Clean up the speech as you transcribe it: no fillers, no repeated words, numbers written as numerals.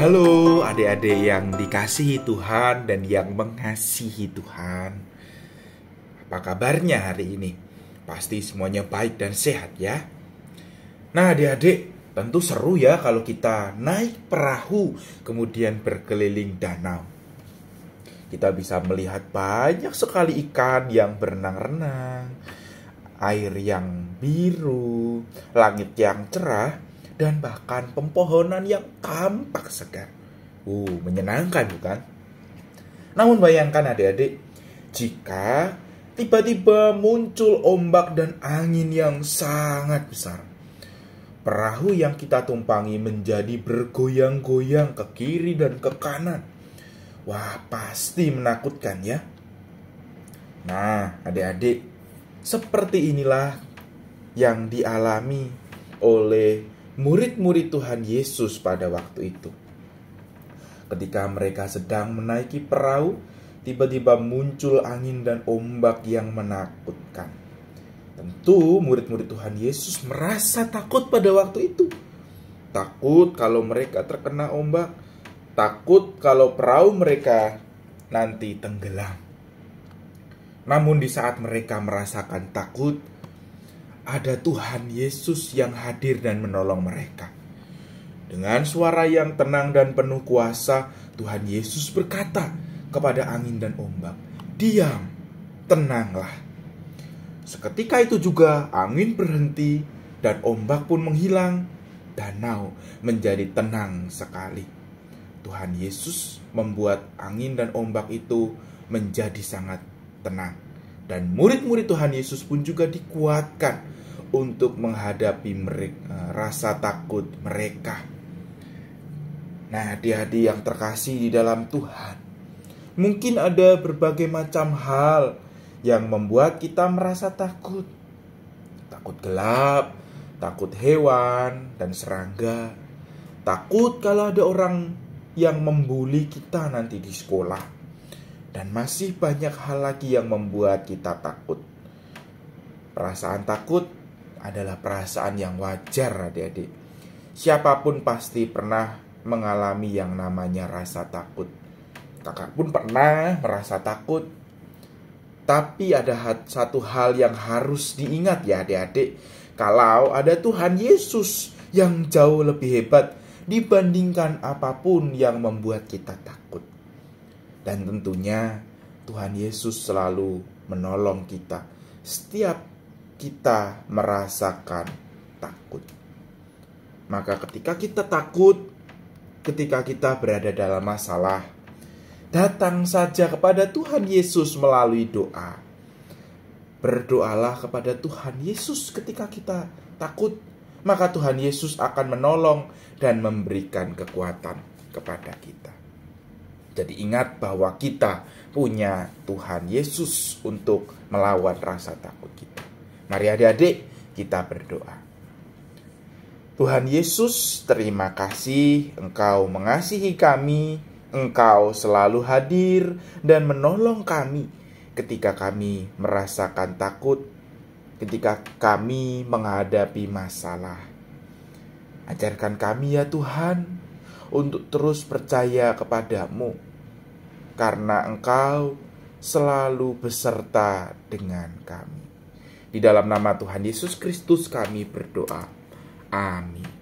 Halo adik-adik yang dikasihi Tuhan dan yang mengasihi Tuhan. Apa kabarnya hari ini? Pasti semuanya baik dan sehat ya. Nah adik-adik, tentu seru ya kalau kita naik perahu kemudian berkeliling danau. Kita bisa melihat banyak sekali ikan yang berenang-renang, air yang biru, langit yang cerah, dan bahkan pepohonan yang tampak segar. Menyenangkan bukan? Namun bayangkan adik-adik, jika tiba-tiba muncul ombak dan angin yang sangat besar. Perahu yang kita tumpangi menjadi bergoyang-goyang ke kiri dan ke kanan. Wah, pasti menakutkan ya. Nah, adik-adik, seperti inilah yang dialami oleh murid-murid Tuhan Yesus pada waktu itu. Ketika mereka sedang menaiki perahu, tiba-tiba muncul angin dan ombak yang menakutkan. Tentu murid-murid Tuhan Yesus merasa takut pada waktu itu. Takut kalau mereka terkena ombak, takut kalau perahu mereka nanti tenggelam. Namun di saat mereka merasakan takut, ada Tuhan Yesus yang hadir dan menolong mereka. Dengan suara yang tenang dan penuh kuasa, Tuhan Yesus berkata kepada angin dan ombak, "Diam, tenanglah." Seketika itu juga angin berhenti dan ombak pun menghilang. Danau menjadi tenang sekali. Tuhan Yesus membuat angin dan ombak itu menjadi sangat tenang. Dan murid-murid Tuhan Yesus pun juga dikuatkan untuk menghadapi rasa takut mereka. Nah, adik-adik yang terkasih di dalam Tuhan, mungkin ada berbagai macam hal yang membuat kita merasa takut. Takut gelap, takut hewan dan serangga, takut kalau ada orang yang membuli kita nanti di sekolah, dan masih banyak hal lagi yang membuat kita takut. Perasaan takut adalah perasaan yang wajar adik-adik. Siapapun pasti pernah mengalami yang namanya rasa takut. Kakak pun pernah merasa takut. Tapi ada satu hal yang harus diingat ya adik-adik. Kalau ada Tuhan Yesus yang jauh lebih hebat dibandingkan apapun yang membuat kita takut. Dan tentunya Tuhan Yesus selalu menolong kita setiap kita merasakan takut. Maka ketika kita takut, ketika kita berada dalam masalah, datang saja kepada Tuhan Yesus melalui doa. Berdoalah kepada Tuhan Yesus ketika kita takut, maka Tuhan Yesus akan menolong dan memberikan kekuatan kepada kita. Jadi ingat bahwa kita punya Tuhan Yesus untuk melawan rasa takut kita. Mari adik-adik kita berdoa. Tuhan Yesus, terima kasih Engkau mengasihi kami, Engkau selalu hadir dan menolong kami ketika kami merasakan takut, ketika kami menghadapi masalah. Ajarkan kami ya Tuhan untuk terus percaya kepadamu, karena Engkau selalu beserta dengan kami. Di dalam nama Tuhan Yesus Kristus kami berdoa. Amin.